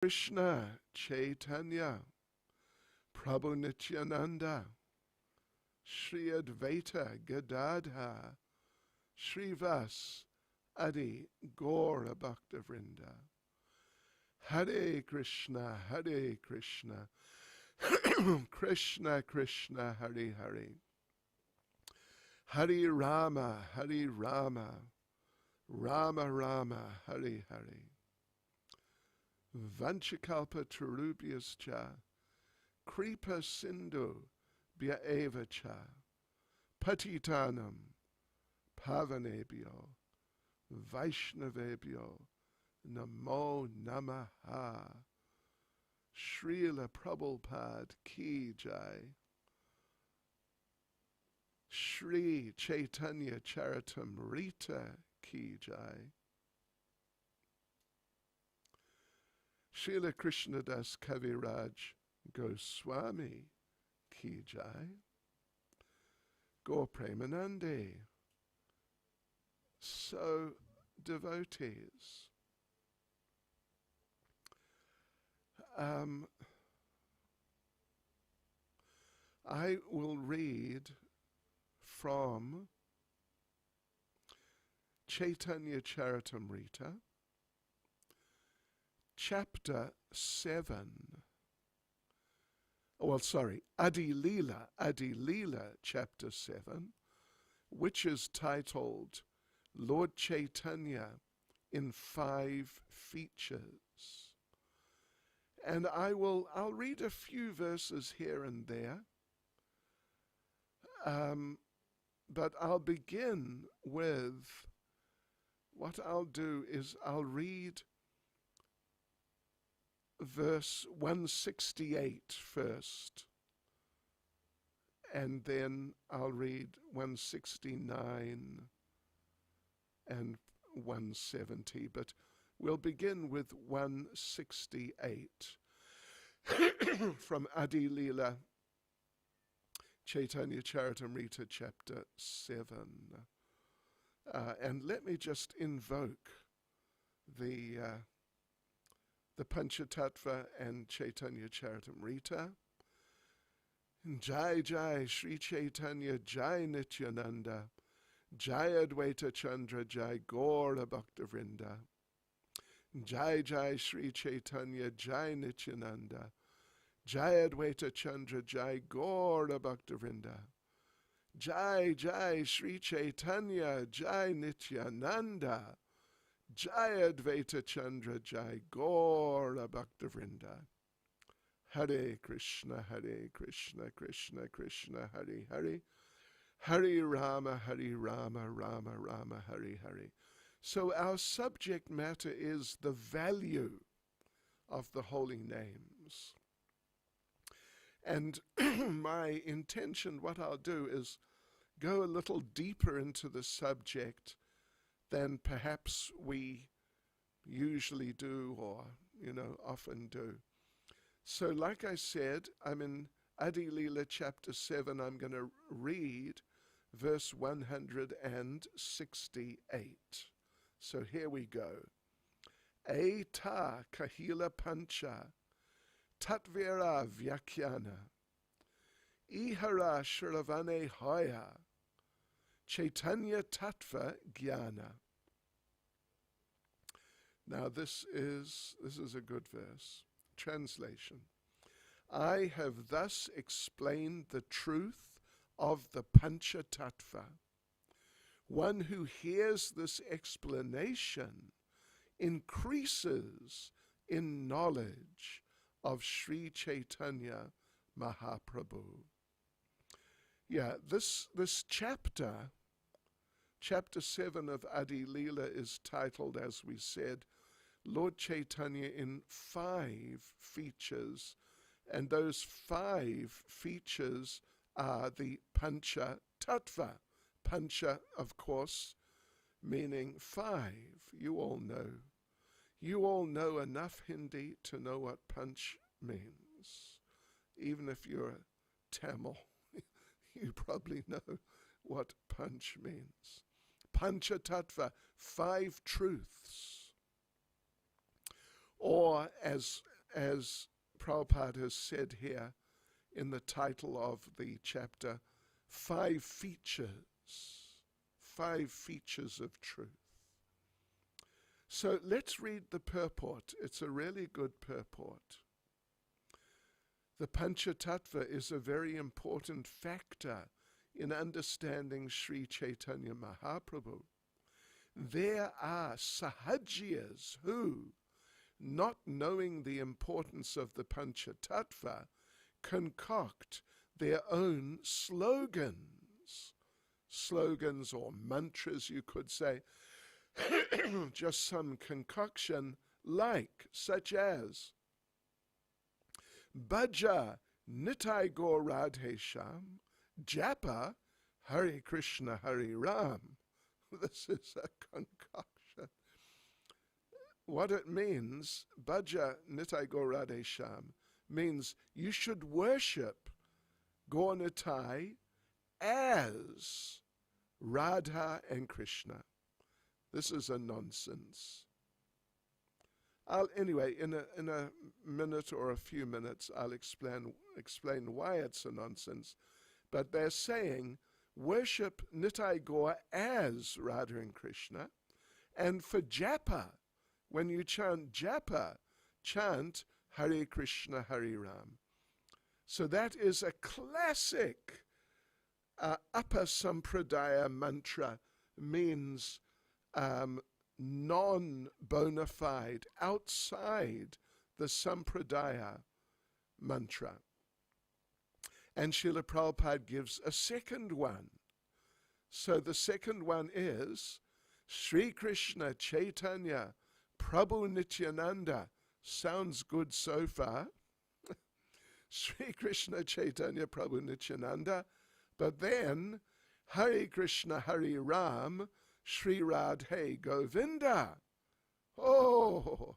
Krishna Chaitanya Prabhu Nityananda Shri Advaita Gadadha Shrivas Adi Gaura Bhaktavrinda. Hare Krishna, Krishna Krishna, Hare Hare, Hare Rama, Rama Rama, Hare Hare. Vanchakalpa Tarubhyascha, Kripa Sindhu Bhyaevacha, Patitanam Pavanebhyo, Vaishnavebhyo, Namo Namaha. Srila Prabhupada Ki Jai. Shri Caitanya Caritamrita Ki Jai. Srila Krishnadas Kaviraj Goswami Ki Jai. Gaur Premanande. So, devotees, I will read from Caitanya Caritamrita, chapter 7. Adi Leela, chapter 7, which is titled Lord Chaitanya in 5 features. And I'll read a few verses here and there, but I'll begin with, what I'll do is I'll read verse 168 first, and then I'll read 169 and 170, but we'll begin with 168 from Adi Leela, Caitanya Caritamrita, chapter 7. And let me just invoke the Panchatattva and Caitanya Caritamrita. Jai Jai Sri Chaitanya Jai Nityananda Jai Advaita Chandra Jai Gaura Bhaktavrinda. Jai Jai Sri Chaitanya Jai Nityananda Jai Advaita Chandra Jai Gaura Bhaktavrinda. Jai Jai Sri Chaitanya Jai Nityananda Jai Advaita Chandra Jai Gaura Bhaktavrinda. Hare Krishna, Krishna Krishna, Hare Hare, Hare Rama, Rama Rama, Hare Hare. So our subject matter is the value of the holy names. And my intention, what I'll do is go a little deeper into the subject than perhaps we usually do or, often do. So like I said, I'm in Adi Leela chapter 7. I'm going to read verse 168. So here we go. Eta kahila pancha tatvira vyakhyana ihara shravane hoya Chaitanya tattva jnana. Now this is a good verse. Translation. I have thus explained the truth of the Panchatattva. One who hears this explanation increases in knowledge of Sri Chaitanya Mahaprabhu. Yeah, this chapter 7 of Adi Leela is titled, as we said, Lord Chaitanya in 5 features, and those 5 features are the Pancha Tattva. Pancha, of course, meaning 5. You all know enough Hindi to know what Panch means. Even if you're a Tamil, you probably know what Panch means. Pancha Tattva, 5 truths. Or, as as Prabhupada has said here in the title of the chapter, 5 features of truth. So let's read the purport. It's a really good purport. The Panchatattva is a very important factor in understanding Sri Chaitanya Mahaprabhu. There are sahajiyas who, not knowing the importance of the Panchatattva, concoct their own slogans or mantras, you could say, just some concoction such as Bhaja Nitai Gaur Radhe Sham, Japa Hare Krishna Hare Ram. This is a concoction. What it means, Bhaja Nitai Gaur Radhe Sham, means you should worship Gaur Nitai as Radha and Krishna. This is a nonsense. Anyway, in a minute or a few minutes, I'll explain why it's a nonsense. But they're saying, worship Nitai Gaur as Radha and Krishna. And for japa, when you chant japa, chant Hare Krishna, Hare Ram. So that is a classic upper sampradaya mantra, means non-bona fide, outside the sampradaya mantra. And Srila Prabhupada gives a second one. So the second one is Sri Krishna Chaitanya Prabhu Nityananda. Sounds good so far. Sri Krishna Chaitanya Prabhu Nityananda. But then Hare Krishna Hare Ram Sri Radhe Govinda. Oh!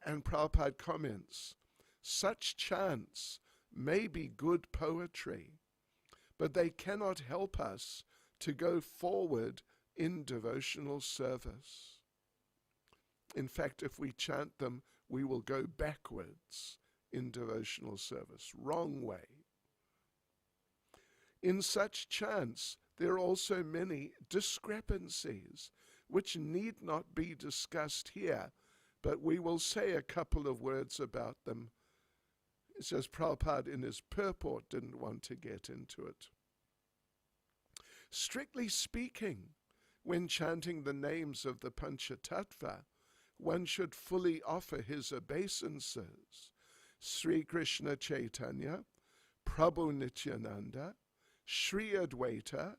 And Prabhupada comments, such chants may be good poetry, but they cannot help us to go forward in devotional service. In fact, if we chant them, we will go backwards in devotional service. Wrong way. In such chants, there are also many discrepancies which need not be discussed here, but we will say a couple of words about them. It's just Prabhupada in his purport didn't want to get into it. Strictly speaking, when chanting the names of the Panchatattva, one should fully offer his obeisances. Sri Krishna Chaitanya, Prabhu Nityananda, Sri Advaita,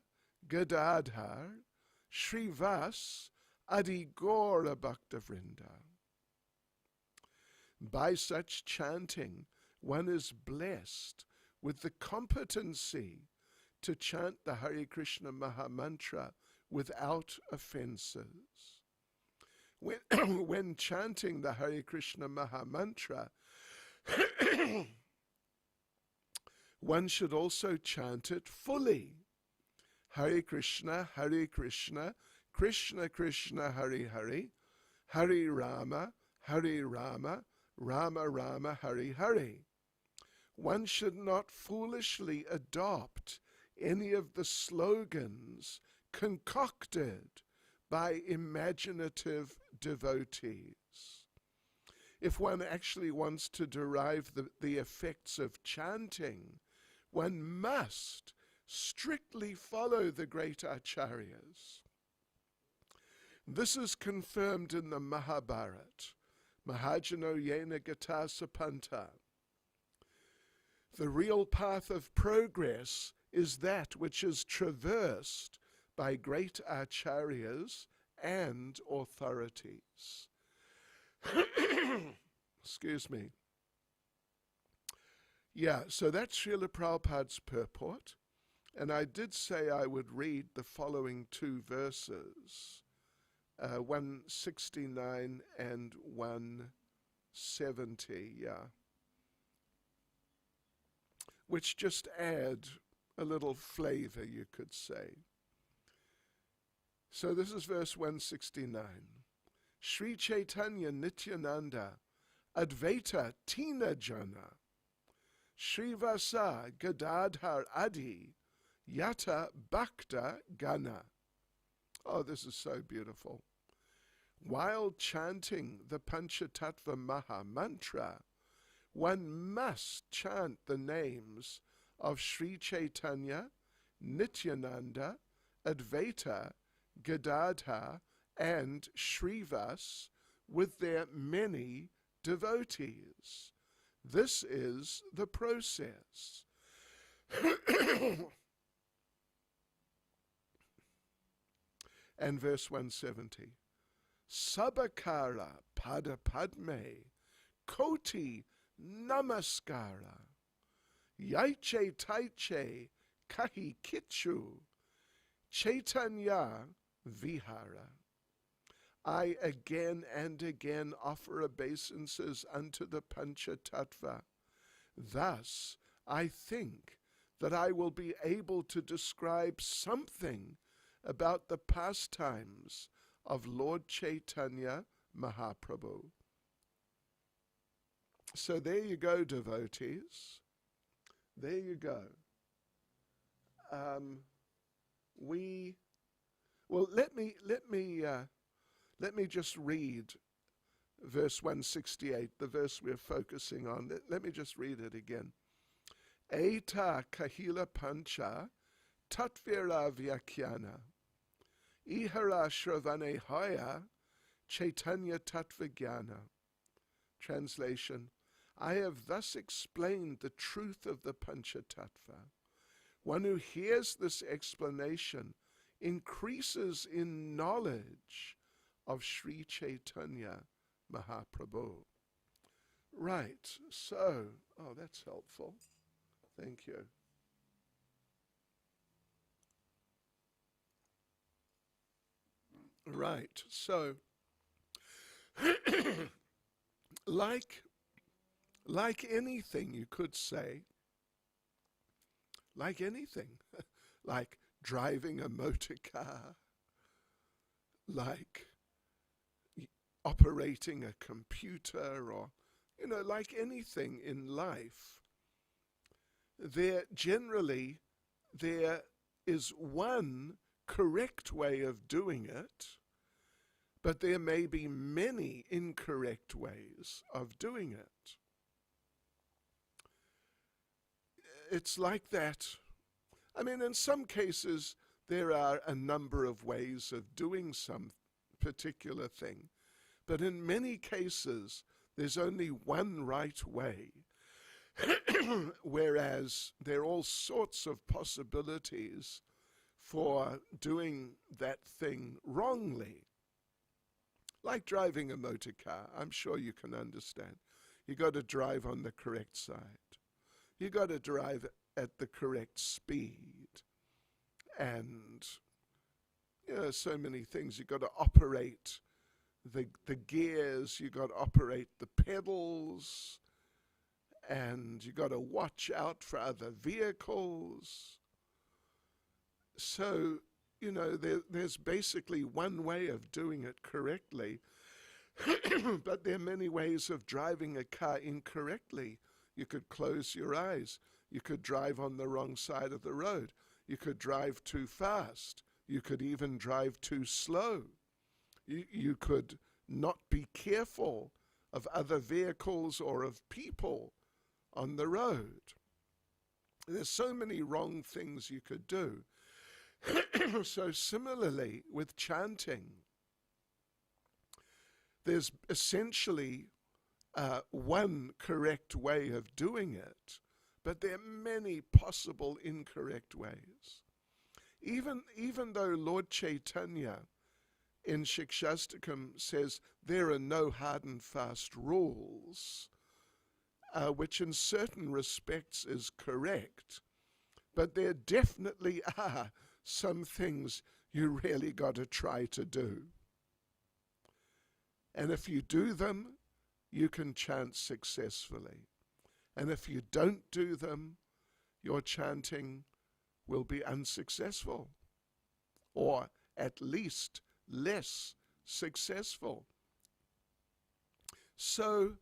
Gadadhar, Sri Vas, Adi Gaura Bhaktavrinda. By such chanting, one is blessed with the competency to chant the Hare Krishna Mahamantra without offenses. When chanting the Hare Krishna Mahamantra, one should also chant it fully. Hare Krishna, Krishna Krishna, Hare Hare, Hare Rama, Rama Rama, Hare Hare. One should not foolishly adopt any of the slogans concocted by imaginative devotees. If one actually wants to derive the effects of chanting, one must strictly follow the great acharyas. This is confirmed in the Mahabharata, Mahajano Yena Gata Sapanta. The real path of progress is that which is traversed by great acharyas and authorities. Excuse me. Yeah, so that's Srila Prabhupada's purport. And I did say I would read the following two verses, 169 and 170, which just add a little flavor, you could say. So this is verse 169. Sri Chaitanya Nityananda, Advaita Tina Jana, Srivasa Gadadhar Adi, Yata Bhakta Gana. Oh, this is so beautiful. While chanting the Panchatattva Maha Mantra, one must chant the names of Sri Chaitanya, Nityananda, Advaita, Gadadhar, and Srivas with their many devotees. This is the process. And verse 170. Sabakara pada padme koti namaskara yaiche taiche kahi kichu Chaitanya vihara. I again and again offer obeisances unto the Panchatattva. Thus I think that I will be able to describe something about the pastimes of Lord Chaitanya Mahaprabhu. So there you go, devotees. There you go. Let me just read verse 168, the verse we're focusing on. Let me just read it again. Eta kahila pancha tatvira vyakhyana ihara shravane hoya Chaitanya tattva jnana. Translation: I have thus explained the truth of the Panchatattva. One who hears this explanation increases in knowledge of Sri Chaitanya Mahaprabhu. Right, so, oh, that's helpful. Thank you. Right, so, like anything, you could say, like anything, like driving a motor car, like operating a computer, or, like anything in life, there is one correct way of doing it, but there may be many incorrect ways of doing it. It's like that. I mean, in some cases, there are a number of ways of doing some particular thing, but in many cases, there's only one right way, whereas there are all sorts of possibilities for doing that thing wrongly. Like driving a motor car, I'm sure you can understand. You got to drive on the correct side. You got to drive at the correct speed. And, so many things. You got to operate the gears, you got to operate the pedals, and you got to watch out for other vehicles. So, there's basically one way of doing it correctly, but there are many ways of driving a car incorrectly. You could close your eyes. You could drive on the wrong side of the road. You could drive too fast. You could even drive too slow. You could not be careful of other vehicles or of people on the road. There's so many wrong things you could do. So similarly with chanting, there's essentially one correct way of doing it, but there are many possible incorrect ways. Even though Lord Chaitanya in Shikshastakam says there are no hard and fast rules, which in certain respects is correct, but there definitely are some things you really got to try to do. And if you do them, you can chant successfully. And if you don't do them, your chanting will be unsuccessful, or at least less successful. So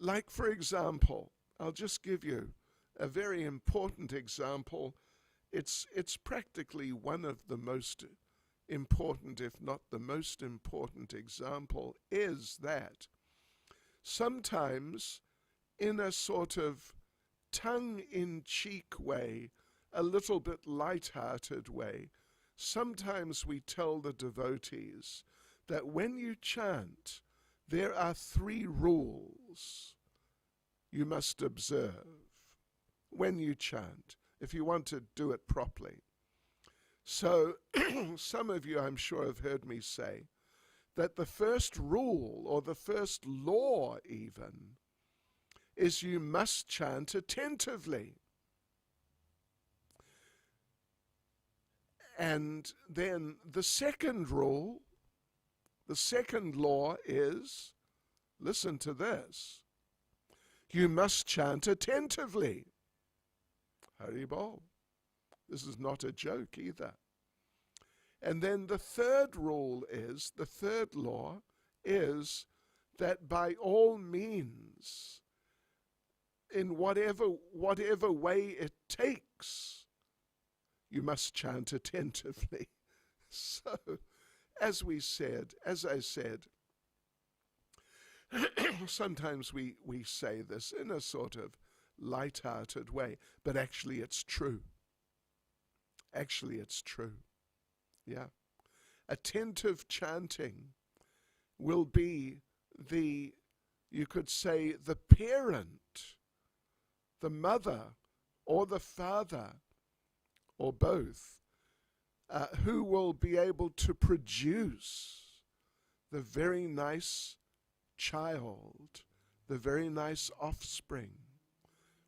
Like, for example, I'll just give you a very important example. It's practically one of the most important, if not the most important example, is that sometimes in a sort of tongue-in-cheek way, a little bit light-hearted way, sometimes we tell the devotees that when you chant, there are 3 rules you must observe when you chant, if you want to do it properly. So, some of you, I'm sure, have heard me say that the first rule, or the first law even, is you must chant attentively. And then the second rule, the second law is, listen to this, you must chant attentively. Haribol. This is not a joke either. And then the third rule is, the third law is that by all means, in whatever way it takes, you must chant attentively. So, as I said, sometimes we say this in a sort of light-hearted way, but actually it's true. Actually it's true. Yeah. Attentive chanting will be you could say, the parent, the mother, or the father, or both, who will be able to produce the very nice child, the very nice offspring,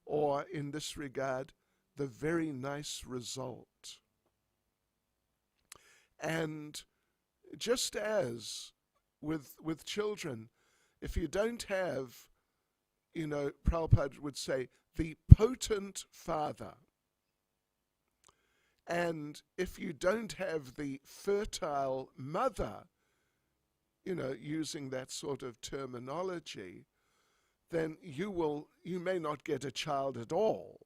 or in this regard, the very nice result. And just as with children, if you don't have, Prabhupada would say, the potent father, and if you don't have the fertile mother, using that sort of terminology, then you may not get a child at all.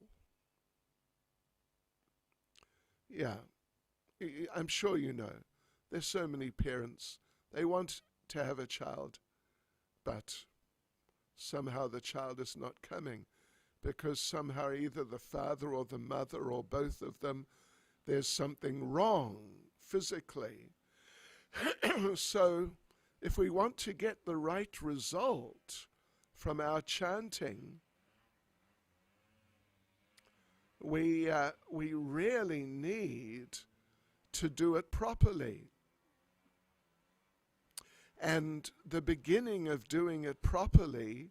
Yeah, I'm sure you know. There's so many parents, they want to have a child, but somehow the child is not coming, because somehow either the father or the mother or both of them, there's something wrong physically. So if we want to get the right result from our chanting, we really need to do it properly. And the beginning of doing it properly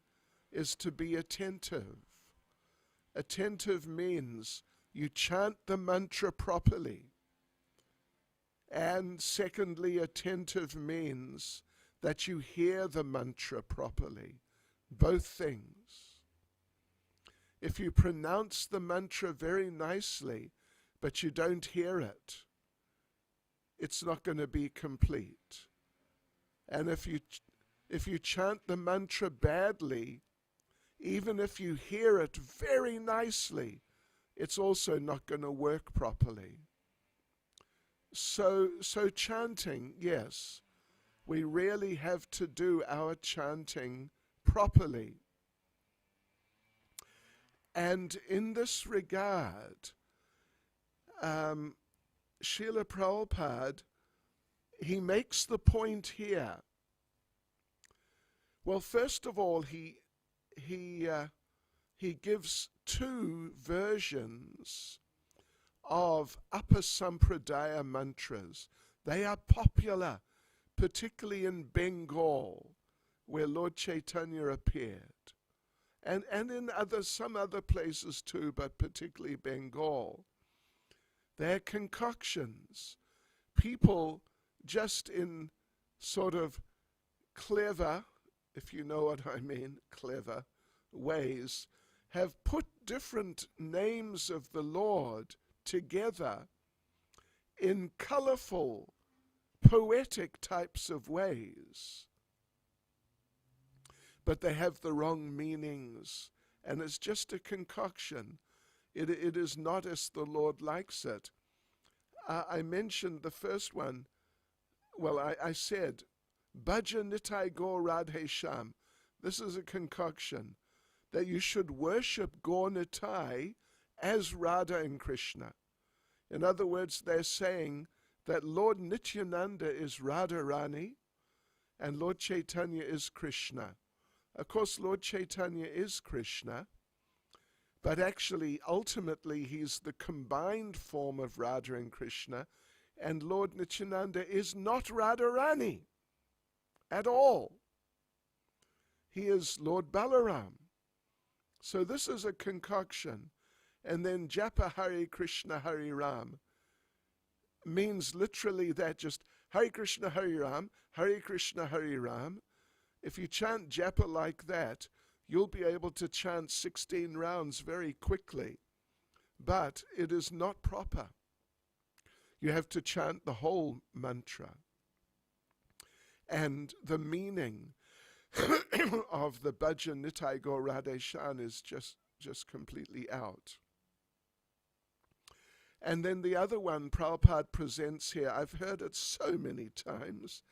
is to be attentive. Attentive means you chant the mantra properly. And secondly, attentive means that you hear the mantra properly. Both things. If you pronounce the mantra very nicely, but you don't hear it, it's not going to be complete. And if you chant the mantra badly, even if you hear it very nicely, it's also not going to work properly. So chanting, yes, we really have to do our chanting properly. And in this regard, Srila Prabhupada, he makes the point here. Well, first of all, he gives 2 versions of Upper Sampradaya mantras. They are popular, particularly in Bengal, where Lord Chaitanya appeared. And in some other places too, but particularly Bengal. They're concoctions. People just in sort of clever, if you know what I mean, clever ways, have put different names of the Lord together in colorful, poetic types of ways. but they have the wrong meanings, and it's just a concoction. It is not as the Lord likes it. I mentioned the first one. Well, I said, Bhaja Nitai Gaur Radhe Sham. This is a concoction, that you should worship Gaur Nitai as Radha and Krishna. In other words, they're saying that Lord Nityananda is Radharani and Lord Chaitanya is Krishna. Of course, Lord Chaitanya is Krishna, but actually, ultimately, he's the combined form of Radha and Krishna, and Lord Nityananda is not Radharani at all. He is Lord Balaram. So this is a concoction. And then Japa Hare Krishna Hare Ram means literally that, just Hare Krishna Hare Ram, Hare Krishna Hare Ram. If you chant Japa like that, you'll be able to chant 16 rounds very quickly. But it is not proper. You have to chant the whole mantra. And the meaning of the Bhajan Nitai Gaur Radhe Shan is just completely out. And then the other one Prabhupada presents here, I've heard it so many times,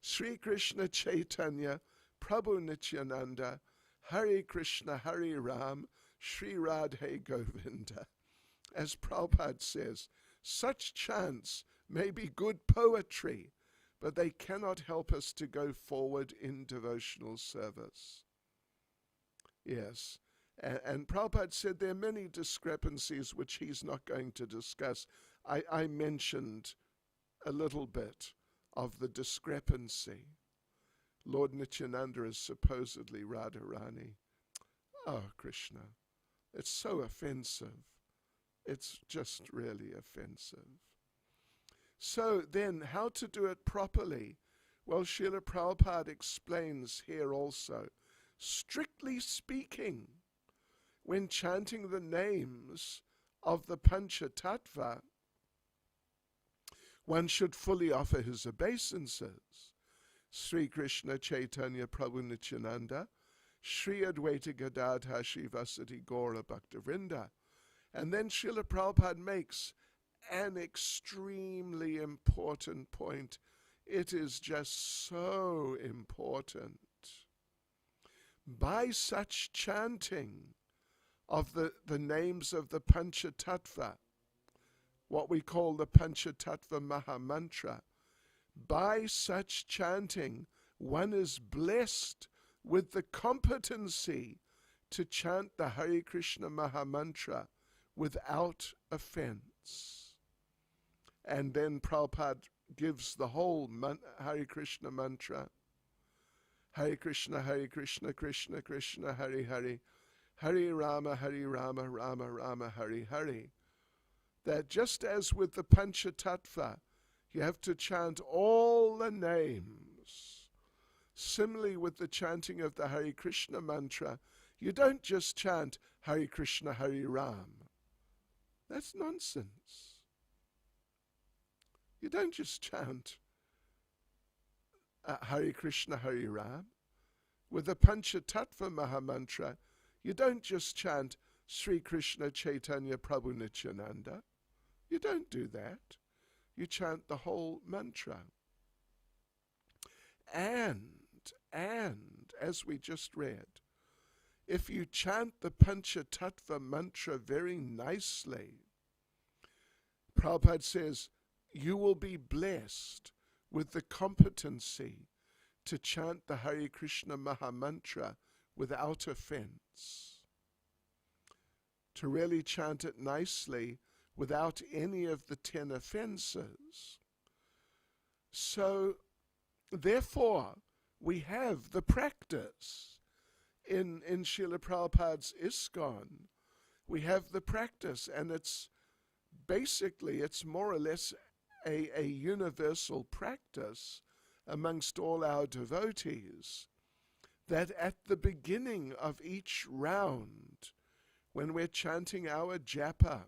Sri Krishna Chaitanya Prabhu Nityananda Hare Krishna Hare Ram Sri Radhe Govinda. As Prabhupada says, such chants may be good poetry, but they cannot help us to go forward in devotional service. Yes. And Prabhupada said there are many discrepancies which he's not going to discuss. I mentioned a little bit of the discrepancy. Lord Nityananda is supposedly Radharani. Oh, Krishna. It's so offensive. It's just really offensive. So then, how to do it properly? Well, Srila Prabhupada explains here also. Strictly speaking, when chanting the names of the Panchatattva, one should fully offer his obeisances. Sri Krishna Chaitanya Prabhu Nityananda, Sri Advaita Gadadhar Srivasati Gaura Bhaktavrinda. And then Srila Prabhupada makes an extremely important point. It is just so important. By such chanting of the names of the Panchatattva, what we call the Panchatattva Mahamantra, by such chanting, one is blessed with the competency to chant the Hare Krishna Mahamantra without offense. And then Prabhupada gives the whole Hare Krishna mantra. Hare Krishna, Krishna Krishna, Hare Hare, Hare Rama, Rama Rama, Hare Hare. That just as with the Panchatattva, you have to chant all the names. Similarly with the chanting of the Hare Krishna mantra, you don't just chant Hare Krishna, Hare Ram. That's nonsense. You don't just chant Hare Krishna, Hare Ram. With the Panchatattva Mahamantra, you don't just chant Sri Krishna Chaitanya Prabhu Nityananda. You don't do that. You chant the whole mantra. And, as we just read, if you chant the Panchatattva mantra very nicely, Prabhupada says, you will be blessed with the competency to chant the Hare Krishna Mahamantra without offense. To really chant it nicely without any of the 10 offenses. So, therefore, we have the practice. In Srila Prabhupada's ISKCON, we have the practice, and it's more or less a universal practice amongst all our devotees, that at the beginning of each round, when we're chanting our japa,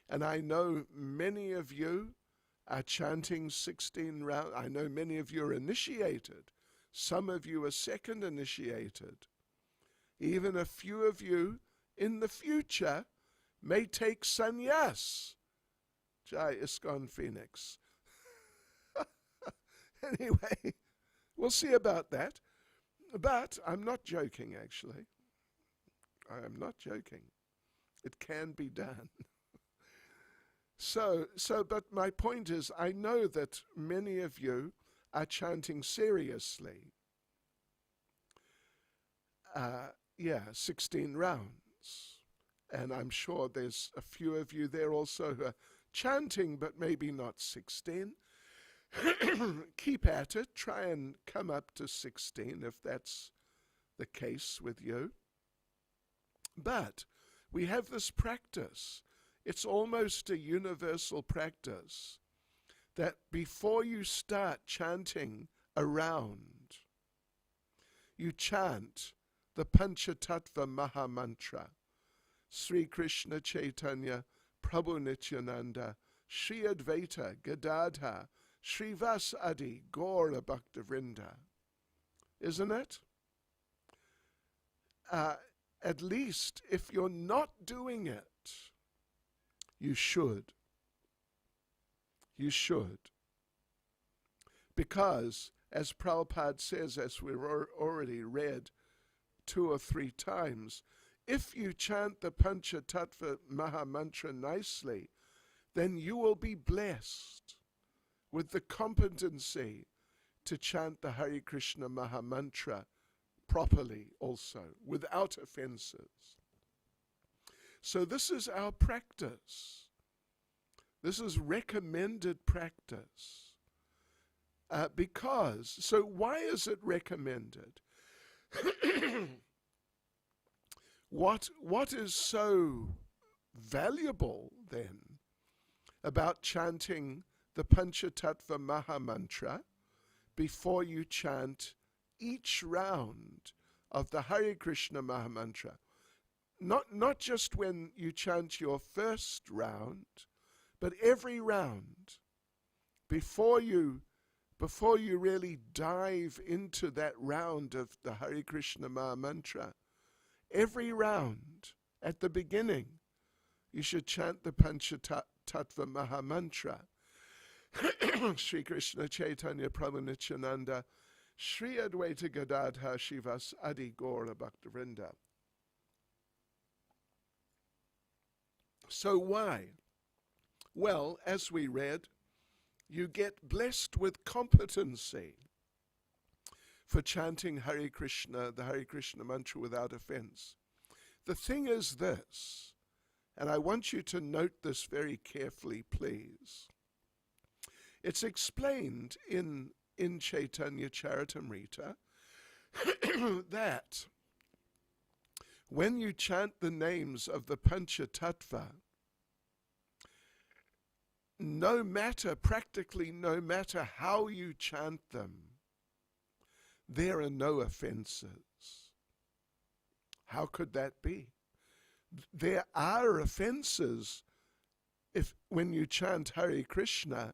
and I know many of you are chanting 16 rounds, I know many of you are initiated, Some of you are second initiated. Even a few of you in the future may take sannyas. Jai Iskon Phoenix. Anyway, we'll see about that. But I'm not joking, actually. I am not joking. It can be done. But my point is, I know that many of you are chanting seriously. 16 rounds. And I'm sure there's a few of you there also who are chanting, but maybe not 16. Keep at it. Try and come up to 16 if that's the case with you. But we have this practice. It's almost a universal practice that before you start chanting a round, you chant the Panchatattva Maha Mantra. Sri Krishna Chaitanya Prabhu Nityananda Shri Advaita Gadadha Shrivas Adi Gaura Bhaktavrinda. Isn't it? At least if you're not doing it, you should. You should. Because, as Prabhupada says, as we've already read 2 or 3 times, if you chant the Panchatattva Maha Mantra nicely, then you will be blessed with the competency to chant the Hare Krishna Maha Mantra properly also, without offenses. So this is our practice. This is recommended practice. So why is it recommended? What is so valuable then about chanting the Panchatattva Maha Mantra before you chant each round of the Hare Krishna Maha Mantra? Not just when you chant your first round, but every round, before you really dive into that round of the Hare Krishna Maha Mantra, every round at the beginning, you should chant the Panchatattva Maha Mantra. Sri Krishna Chaitanya Prabhu Nityananda Shri Advaita Gadadha Shivas Adi Gaura Bhaktavrinda. So why? Well, as we read, you get blessed with competency for chanting Hare Krishna, the Hare Krishna mantra without offense. The thing is this, and I want you to note this very carefully, please. It's explained in Caitanya Caritamrita that when you chant the names of the Panchatattva, practically no matter how you chant them, there are no offenses. How could that be? There are offenses when you chant Hare Krishna.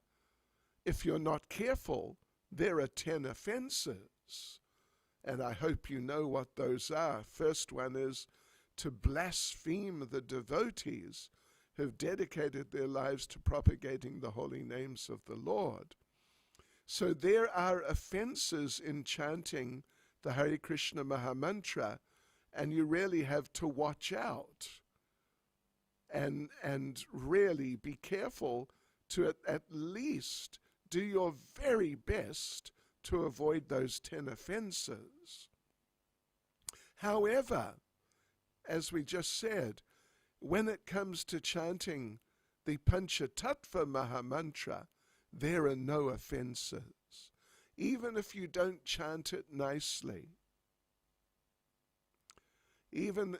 If you're not careful, there are 10 offenses. And I hope you know what those are. First one is to blaspheme the devotees who've dedicated their lives to propagating the holy names of the Lord. So there are offenses in chanting the Hare Krishna Maha Mantra, and you really have to watch out and really be careful to at least do your very best to avoid those 10 offenses. However, as we just said, when it comes to chanting the Panchatattva Maha Mantra, there are no offenses, even if you don't chant it nicely. Even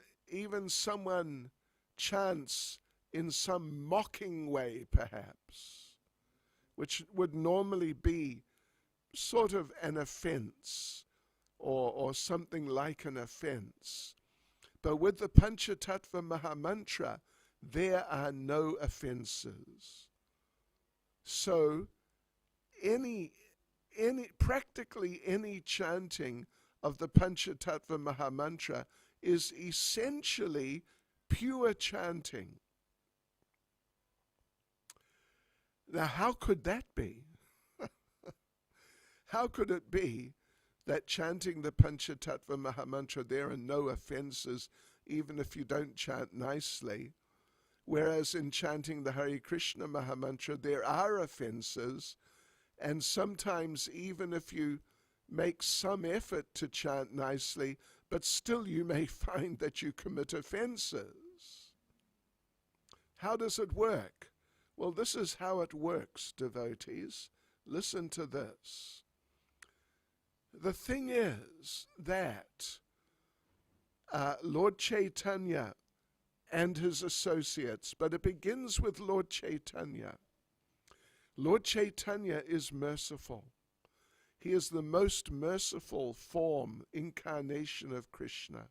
someone chants in some mocking way, perhaps, which would normally be sort of an offense or something like an offense. But with the Panchatattva Maha Mantra, there are no offenses. So any practically any chanting of the Panchatattva Mahamantra is essentially pure chanting. Now, how could that be? How could it be that chanting the Panchatattva Mahamantra, there are no offenses, even if you don't chant nicely, whereas in chanting the Hare Krishna Mahamantra, there are offenses, and sometimes even if you make some effort to chant nicely, but still you may find that you commit offenses. How does it work? Well, this is how it works, devotees. Listen to this. The thing is that Lord Chaitanya and his associates, but it begins with Lord Chaitanya. Lord Chaitanya is merciful. He is the most merciful form, incarnation of Krishna.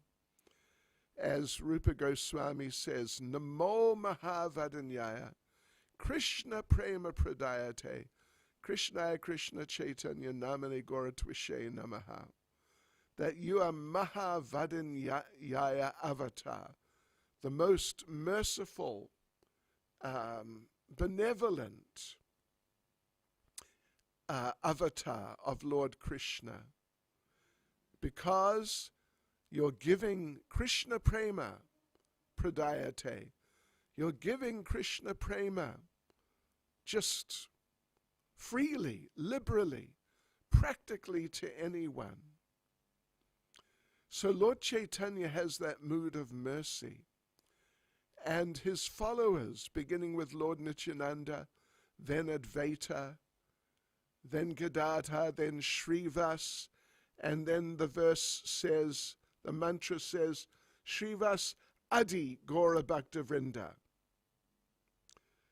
As Rupa Goswami says, Namo Mahavadanyaya, Krishna Prema Pradayate, Krishnaya Krishna Chaitanya Namane Goratvishe Namaha. That you are Mahavadanyaya avatar, the most merciful, benevolent avatar of Lord Krishna, because you're giving Krishna Prema Pradayate, you're giving Krishna Prema just freely, liberally, practically to anyone. So Lord Chaitanya has that mood of mercy, and his followers, beginning with Lord Nityananda, then Advaita, then Gadadhar, then Shrivas, and then the verse says, the mantra says, Shrivas Adi Gaura Bhakta Vrinda.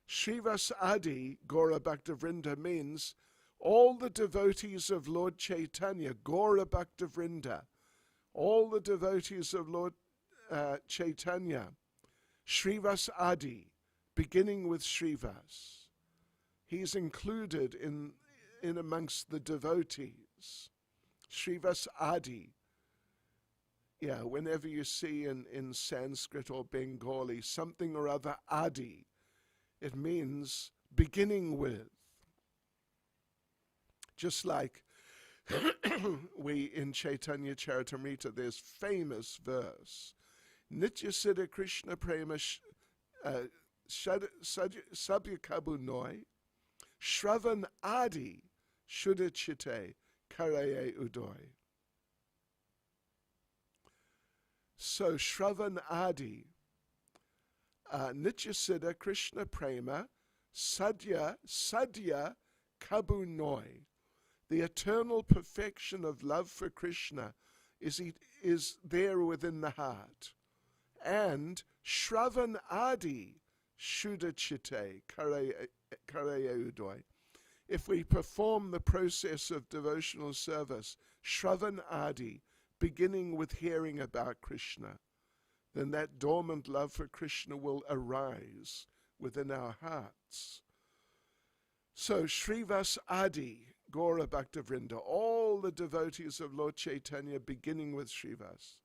Shrivas Adi Gaura Bhakta Vrinda means all the devotees of Lord Chaitanya, Gaura Bhakta Vrinda, all the devotees of Lord Chaitanya, Shrivas Adi, beginning with Shrivas. He's included in amongst the devotees. Shrivas Adi. Yeah, whenever you see in Sanskrit or Bengali something or other Adi, it means beginning with. Just like we in Caitanya Caritamrita, there's famous verse, Nitya Siddha Krishna Prema Sabya Kabu Noi, Shravan Adi Shuddha Chite Karaye Udoy. So Shravan Adi, Nitya Siddha Krishna Prema Sadhya Kabu Noi. The eternal perfection of love for Krishna is there within the heart. And Shravan Adi Shuddha Chite Karaye Udoy. If we perform the process of devotional service, Shravan Adi, beginning with hearing about Krishna, then that dormant love for Krishna will arise within our hearts. So Shrivas Adi, Gaura Bhakta Vrinda, all the devotees of Lord Chaitanya beginning with Shrivas.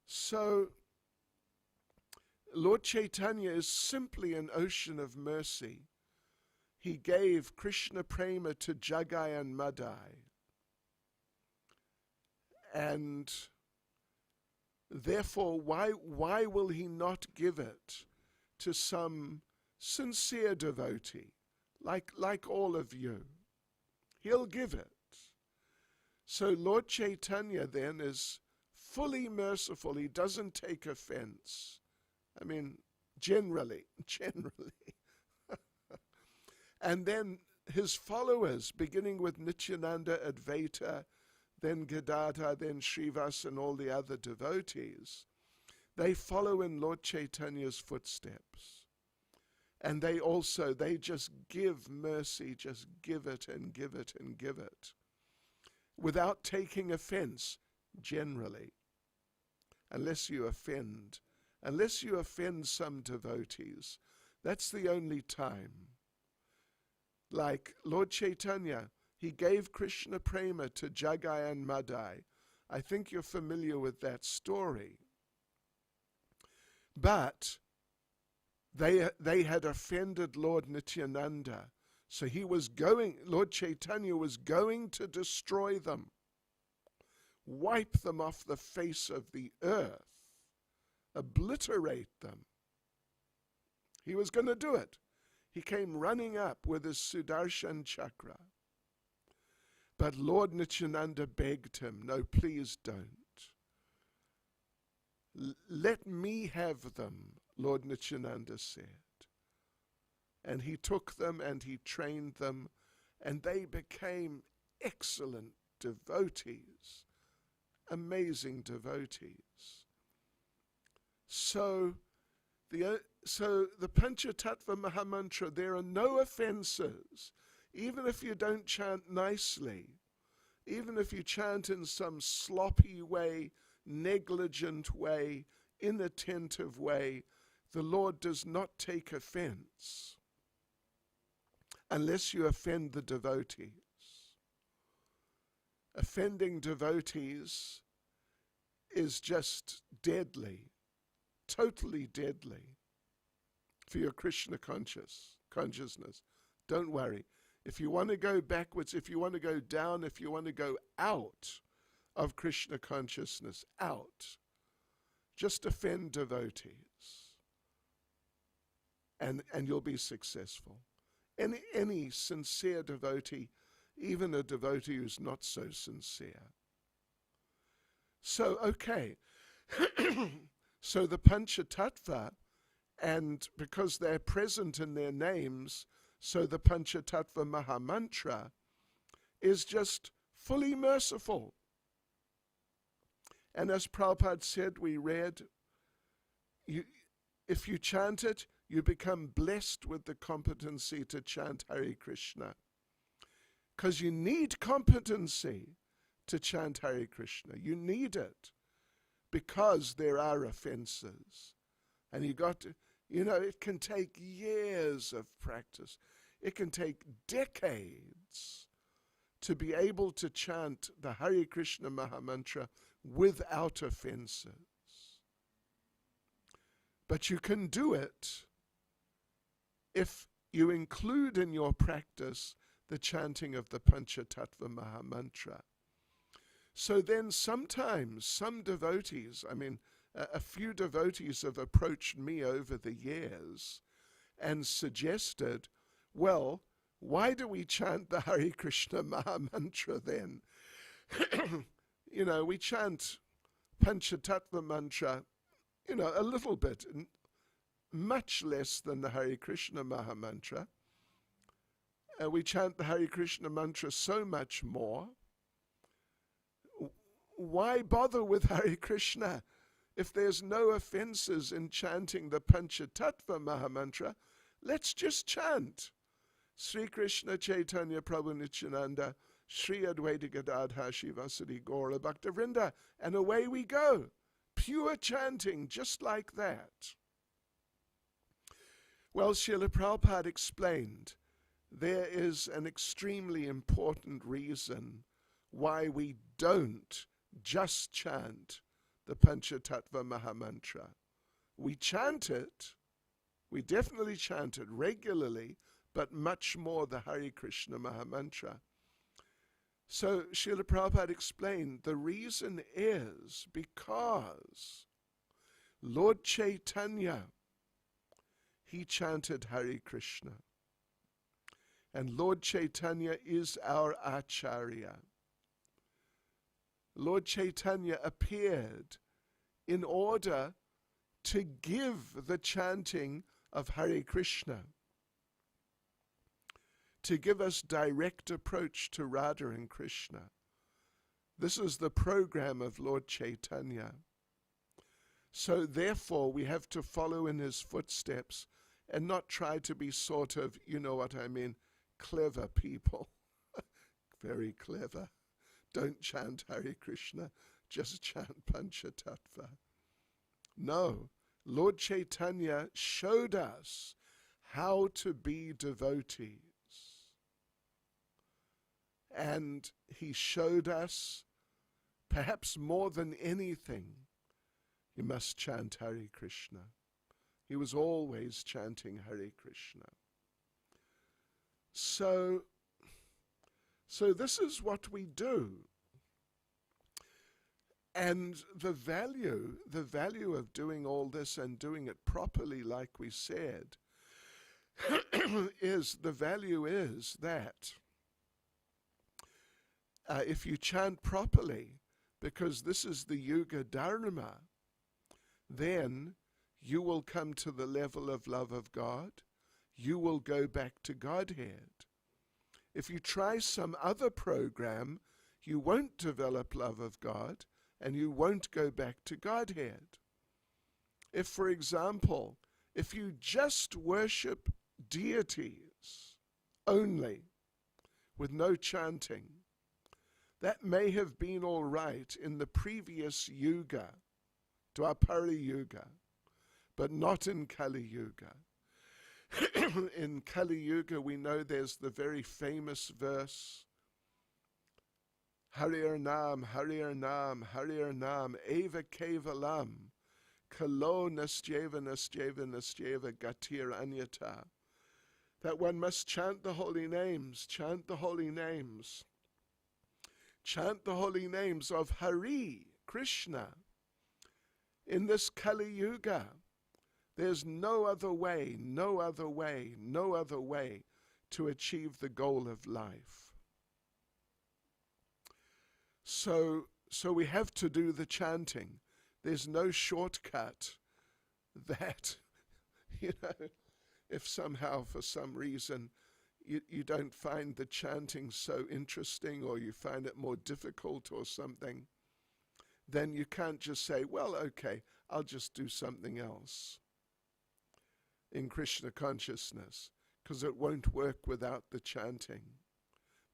So Lord Chaitanya is simply an ocean of mercy. He gave Krishna Prema to Jagai and Madai. And therefore, why will he not give it to some sincere devotee, like all of you? He'll give it. So Lord Chaitanya then is fully merciful. He doesn't take offense. I mean, generally. And then his followers, beginning with Nityananda, Advaita, then Gadadhar, then Shrivas, and all the other devotees, they follow in Lord Chaitanya's footsteps. And they just give mercy, just give it and give it and give it, without taking offense, generally, unless you offend some devotees. That's the only time. Like Lord Chaitanya, He gave Krishna Prema to Jagai and Madai. I think you're familiar with that story. But they had offended Lord Nityananda. So Lord Chaitanya was going to destroy them, wipe them off the face of the earth, obliterate them. He was going to do it. He came running up with his Sudarshan Chakra. But Lord Nityananda begged him, no, please don't. Let me have them, Lord Nityananda said. And he took them and he trained them, and they became excellent devotees, amazing devotees. So the Panchatattva Mahamantra, there are no offenses. Even if you don't chant nicely, even if you chant in some sloppy way, negligent way, inattentive way, the Lord does not take offense unless you offend the devotees. Offending devotees is just deadly, totally deadly for your Krishna consciousness. Don't worry. If you want to go backwards, if you want to go down, if you want to go out of Krishna consciousness, out, just offend devotees, and you'll be successful. Any sincere devotee, even a devotee who's not so sincere. So, okay, so the Panchatattva, and because they're present in their names, so the Panchatattva Mahamantra is just fully merciful. And as Prabhupada said, we read, if you chant it, you become blessed with the competency to chant Hare Krishna. Because you need competency to chant Hare Krishna. You need it because there are offenses. And you got to, it can take years of practice. It can take decades to be able to chant the Hare Krishna Mahamantra without offenses. But you can do it if you include in your practice the chanting of the Panchatattva Mahamantra. So then sometimes some devotees, a few devotees have approached me over the years and suggested, well, why do we chant the Hare Krishna Mahamantra then? We chant Panchatattva mantra, a little bit, much less than the Hare Krishna Mahamantra. We chant the Hare Krishna mantra so much more. Why bother with Hare Krishna if there's no offenses in chanting the Panchatattva Mahamantra? Let's just chant Sri Krishna Chaitanya Prabhu Nityananda, Sri Advaita Gadadhar Shivasadi Gaura Bhaktavrinda, and away we go. Pure chanting, just like that. Well, Srila Prabhupada explained there is an extremely important reason why we don't just chant the Panchatattva Mahamantra. We chant it, we definitely chant it regularly, but much more the Hare Krishna Mahamantra. So Srila Prabhupada explained the reason is because Lord Chaitanya, he chanted Hare Krishna. And Lord Chaitanya is our Acharya. Lord Chaitanya appeared in order to give the chanting of Hare Krishna, to give us direct approach to Radha and Krishna. This is the program of Lord Chaitanya. So therefore we have to follow in his footsteps and not try to be sort of, clever people. Very clever. Don't chant Hare Krishna, just chant Panchatattva. No, Lord Chaitanya showed us how to be devotees. And he showed us, perhaps more than anything, you must chant Hare Krishna. He was always chanting Hare Krishna. So this is what we do. And the value of doing all this and doing it properly, like we said, is that if you chant properly, because this is the Yuga Dharma, then you will come to the level of love of God. You will go back to Godhead. If you try some other program, you won't develop love of God, and you won't go back to Godhead. If, for example, if you just worship deities only, with no chanting, that may have been all right in the previous Yuga, Dwapara Yuga, but not in Kali Yuga. In Kali Yuga, we know there's the very famous verse, Harir Nam, Harir Nam, Harir Nam, Eva Kevalam, Kalo Nastyeva Nastyeva Nastyeva Gatir Anyata. That one must chant the holy names, chant the holy names. Chant the holy names of Hari, Krishna. In this Kali Yuga, there's no other way to achieve the goal of life. So we have to do the chanting. There's no shortcut that, if somehow for some reason you don't find the chanting so interesting, or you find it more difficult or something, then you can't just say, well, okay, I'll just do something else in Krishna consciousness, because it won't work without the chanting.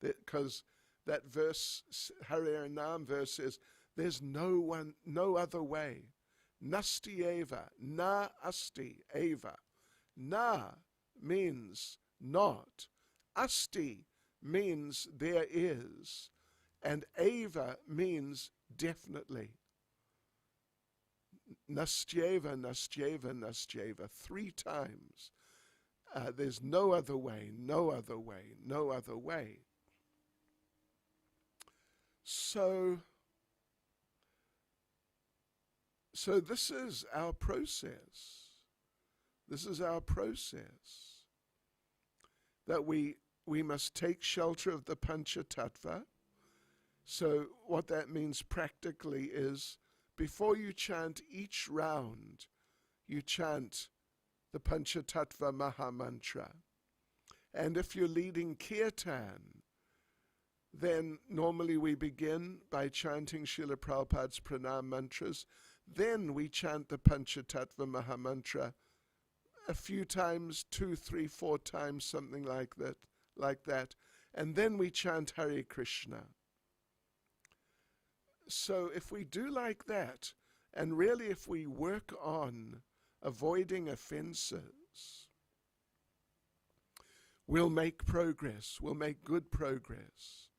Because that verse, Harir Nam verse, is there's no other way. Nasti eva, na asti eva. Na means not. Asti means there is. And eva means definitely. Nastyeva, Nastyeva, Nastyeva, 3 times. There's no other way, no other way, no other way. So this is our process. This is our process. That we must take shelter of the Panchatattva. So what that means practically is, before you chant each round, you chant the Panchatattva Maha Mantra. And if you're leading Kirtan, then normally we begin by chanting Srila Prabhupada's Pranam mantras. Then we chant the Panchatattva Maha Mantra a few times, 2, 3, 4 times, something like that. And then we chant Hare Krishna. So if we do like that, and really if we work on avoiding offenses, we'll make progress, we'll make good progress.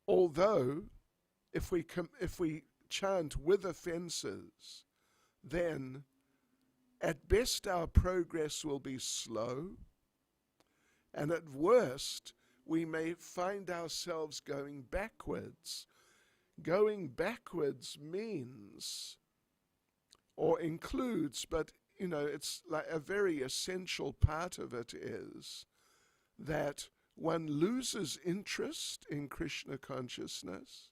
Although, if we chant with offenses, then at best our progress will be slow, and at worst we may find ourselves going backwards. Going backwards means, or includes, but it's like a very essential part of it is that one loses interest in Krishna consciousness.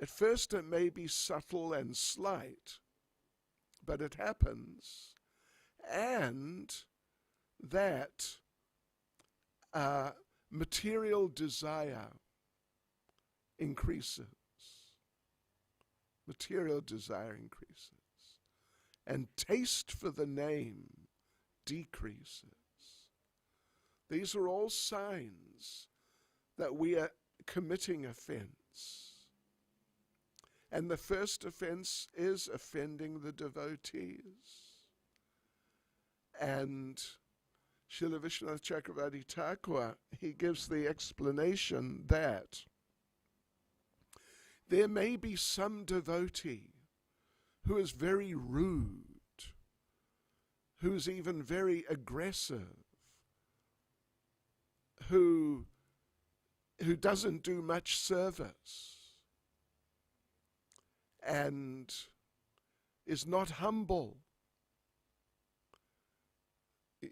At first it may be subtle and slight, but it happens, and that material desire increases. Material desire increases. And taste for the name decreases. These are all signs that we are committing offense. And the first offense is offending the devotees. And Srila Vishwanath Chakravarti Thakur, he gives the explanation that there may be some devotee who is very rude, who's even very aggressive, who doesn't do much service and is not humble.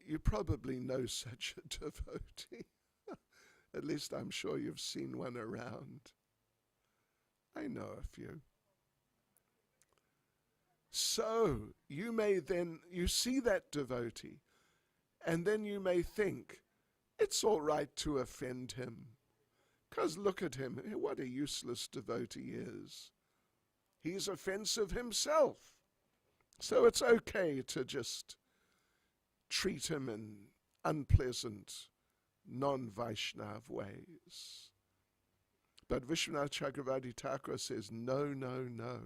You probably know such a devotee. At least I'm sure you've seen one around. I know a few. So you may then, you see that devotee, and then you may think, it's all right to offend him. Because look at him, what a useless devotee is. He's offensive himself. So it's okay to just treat him in unpleasant, non-Vaishnav ways. But Vishwanath Chakravarti Thakur says, no, no, no.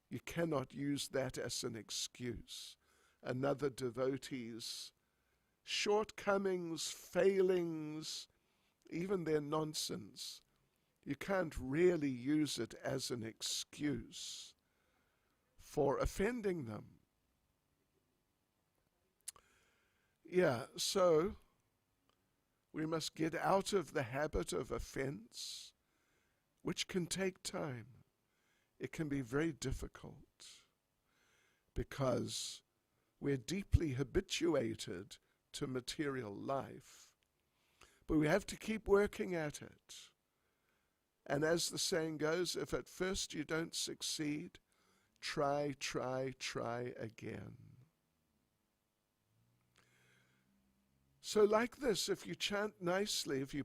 You cannot use that as an excuse. Another devotee's shortcomings, failings, even their nonsense, you can't really use it as an excuse for offending them. Yeah, so we must get out of the habit of offense, which can take time. It can be very difficult because we're deeply habituated to material life. But we have to keep working at it. And as the saying goes, if at first you don't succeed, try again. So like this, if you chant nicely, if you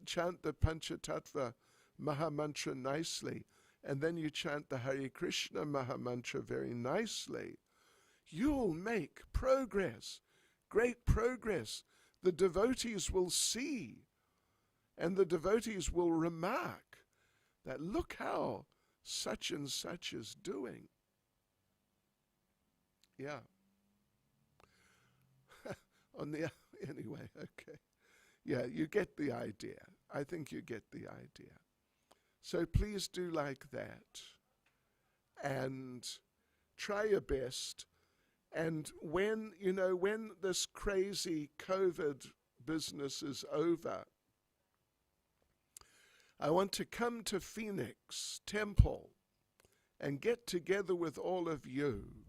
chant the Panchatattva Mahamantra nicely, and then you chant the Hare Krishna Mahamantra very nicely, you'll make progress, great progress. The devotees will see, and the devotees will remark that look how such and such is doing. Yeah. Anyway, okay. Yeah, you get the idea. I think you get the idea. So please do like that. And try your best. And when this crazy COVID business is over, I want to come to Phoenix Temple and get together with all of you,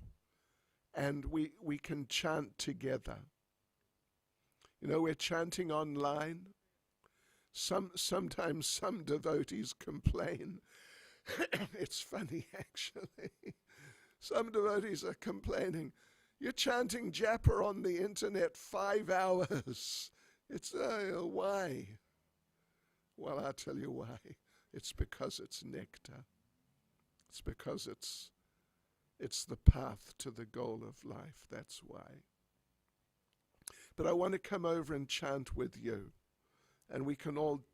and we can chant together. We're chanting online. Sometimes some devotees complain. It's funny, actually. Some devotees are complaining, you're chanting japa on the internet 5 hours. It's, why? Well, I'll tell you why. It's because it's nectar. It's because it's the path to the goal of life. That's why. But I want to come over and chant with you. And we can all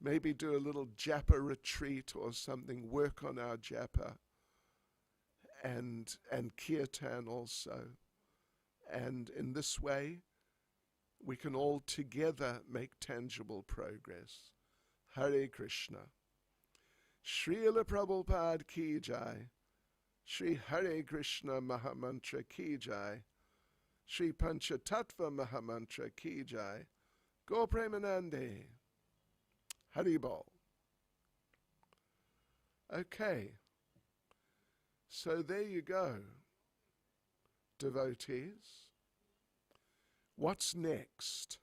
maybe do a little japa retreat or something, work on our japa and kirtan also. And in this way, we can all together make tangible progress. Hare Krishna. Srila Prabhupada ki jai. Shri Hare Krishna Mahamantra ki jai. Shri Panchatattva Mahamantra ki jai. Go Premanande. Haribol. Okay. So there you go, devotees. What's next?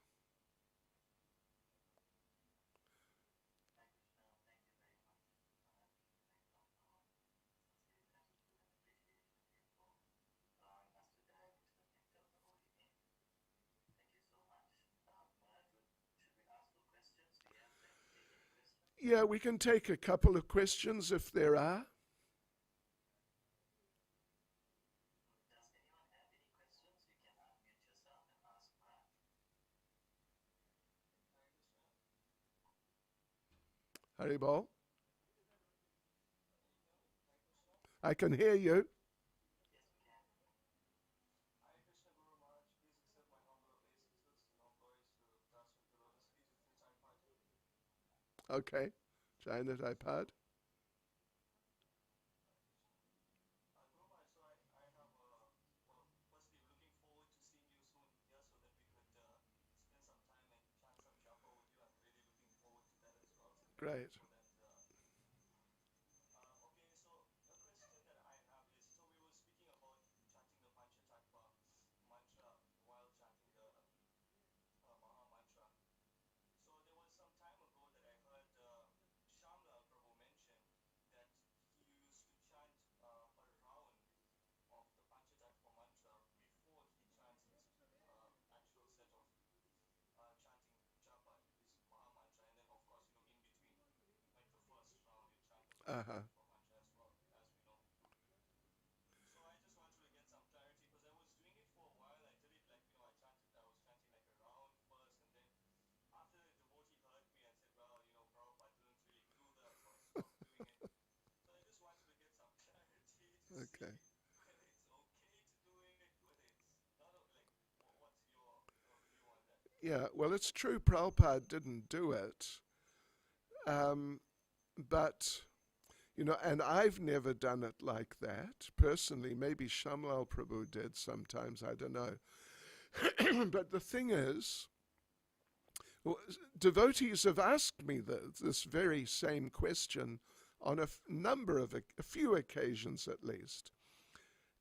Yeah, we can take a couple of questions if there are. Haribol? I can hear you. Okay. Janet iPad. Great. Uh-huh. Okay. Yeah, well, it's true Prabhupada didn't do it. Um, but, and I've never done it like that. Personally, maybe Shamlal Prabhu did sometimes, I don't know. But the thing is, well, devotees have asked me this very same question on number of, a few occasions at least.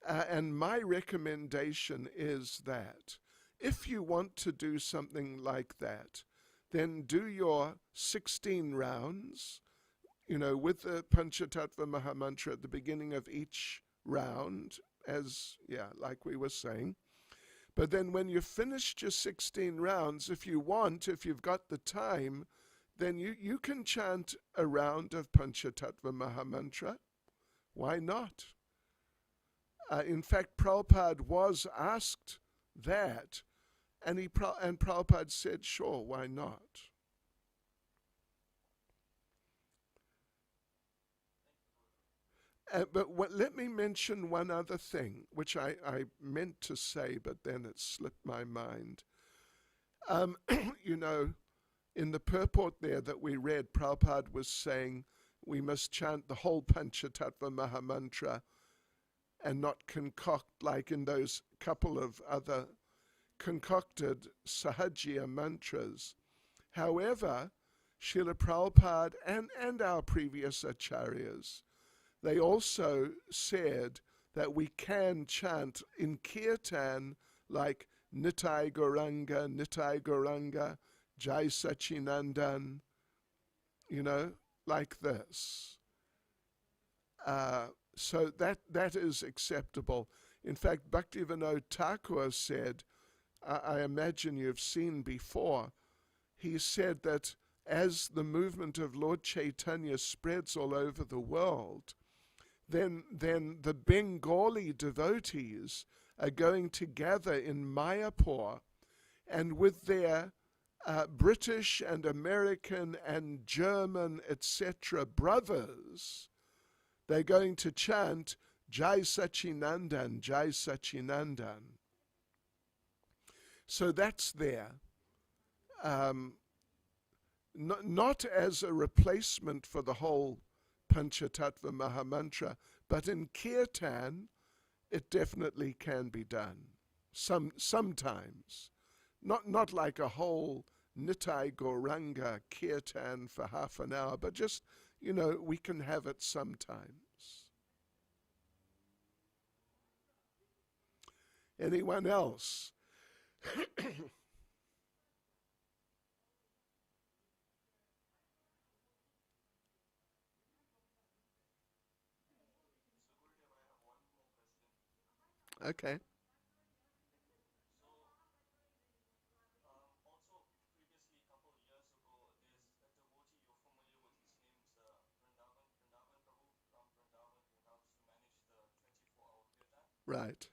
And my recommendation is that if you want to do something like that, then do your 16 rounds, with the Panchatattva Mahamantra at the beginning of each round, like we were saying. But then when you've finished your 16 rounds, if you've got the time, then you can chant a round of Panchatattva Mahamantra. Why not? In fact, Prabhupada was asked that, and Prabhupada said, sure, why not? But let me mention one other thing, which I meant to say, but then it slipped my mind. Um, you know, in the purport there that we read, Prabhupada was saying we must chant the whole Panchatattva Mahamantra and not concoct like in those couple of other concocted Sahajya mantras. However, Srila Prabhupada and our previous acharyas, they also said that we can chant in kirtan like Nitai Gauranga, Jai Sachinandan, like this. So that is acceptable. In fact, Bhaktivinoda Thakur said, I imagine you've seen before, he said that as the movement of Lord Chaitanya spreads all over the world, then the Bengali devotees are going to gather in Mayapur, and with their British and American and German, etc., brothers, they're going to chant Jai Sachinandan, Jai Sachinandan. So that's there. Um, not as a replacement for the whole Panchatattva Mahamantra, but in kirtan, it definitely can be done. Sometimes. Not like a whole Nitai Gauranga kirtan for half an hour, but just, we can have it sometimes. Anyone else? Okay. Right.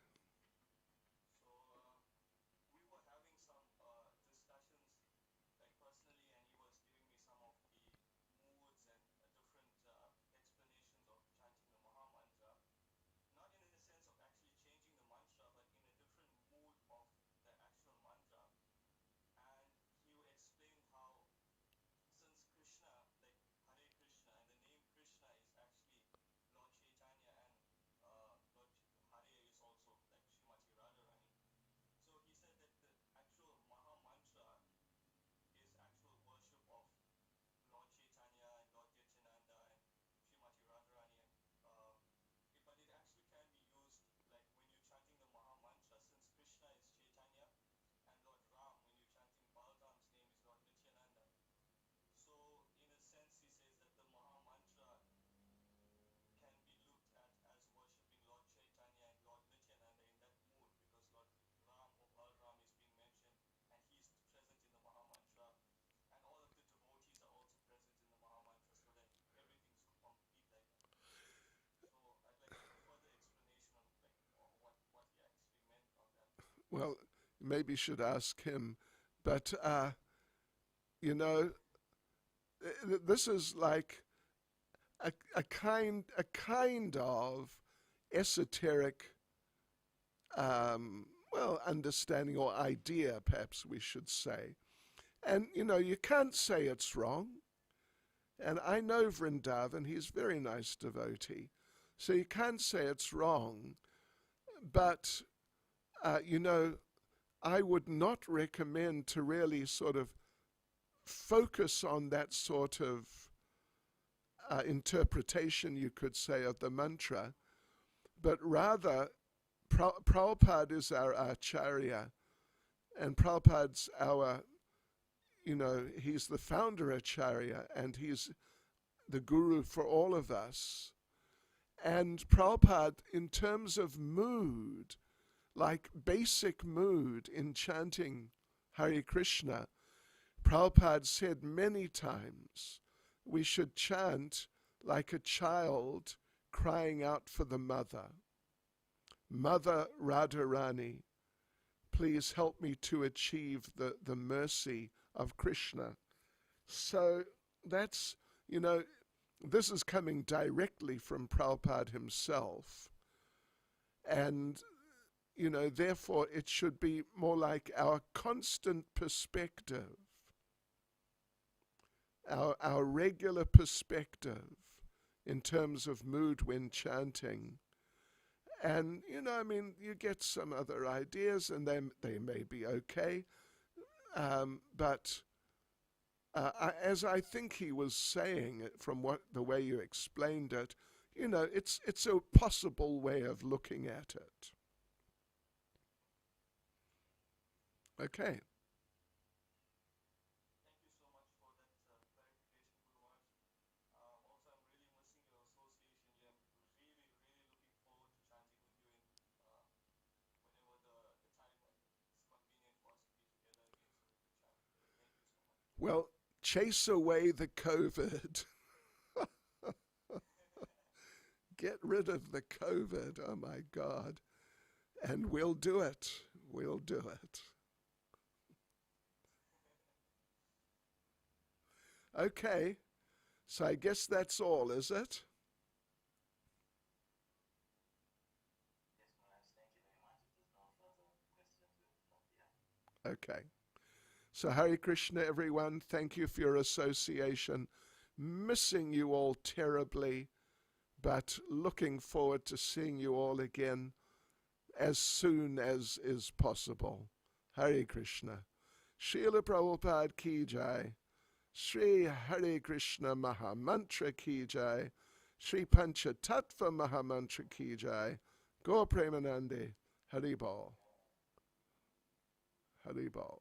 Well, maybe you should ask him. But, you know, this is like a kind of esoteric, understanding or idea, perhaps we should say. And, you know, you can't say it's wrong. And I know Vrindavan, he's a very nice devotee. So you can't say it's wrong. But, you know, I would not recommend to really sort of focus on that sort of interpretation, you could say, of the mantra, but rather Prabhupada is our Acharya, and Prabhupada's our, you know, he's the founder Acharya, and he's the guru for all of us. And Prabhupada, in terms of mood, like basic mood in chanting Hare Krishna, Prabhupada said many times, we should chant like a child crying out for the mother. Mother Radharani, please help me to achieve the mercy of Krishna. So that's, you know, this is coming directly from Prabhupada himself. And, you know, therefore it should be more like our constant perspective, our regular perspective in terms of mood when chanting. And, you know, I mean, you get some other ideas and they may be okay. But as I think he was saying it from the way you explained it, you know, it's a possible way of looking at it. Okay. Well, chase away the COVID. Get rid of the COVID, oh my God. And we'll do it. We'll do it. Okay, so I guess that's all, is it? Okay. So Hare Krishna, everyone. Thank you for your association. Missing you all terribly, but looking forward to seeing you all again as soon as is possible. Hare Krishna. Srila Prabhupada ki jai. Sri Hare Krishna Mahamantra ki jai. Sri Pancha Tattva Mahamantra ki jai. Gaur Premanande. Haribol. Haribol.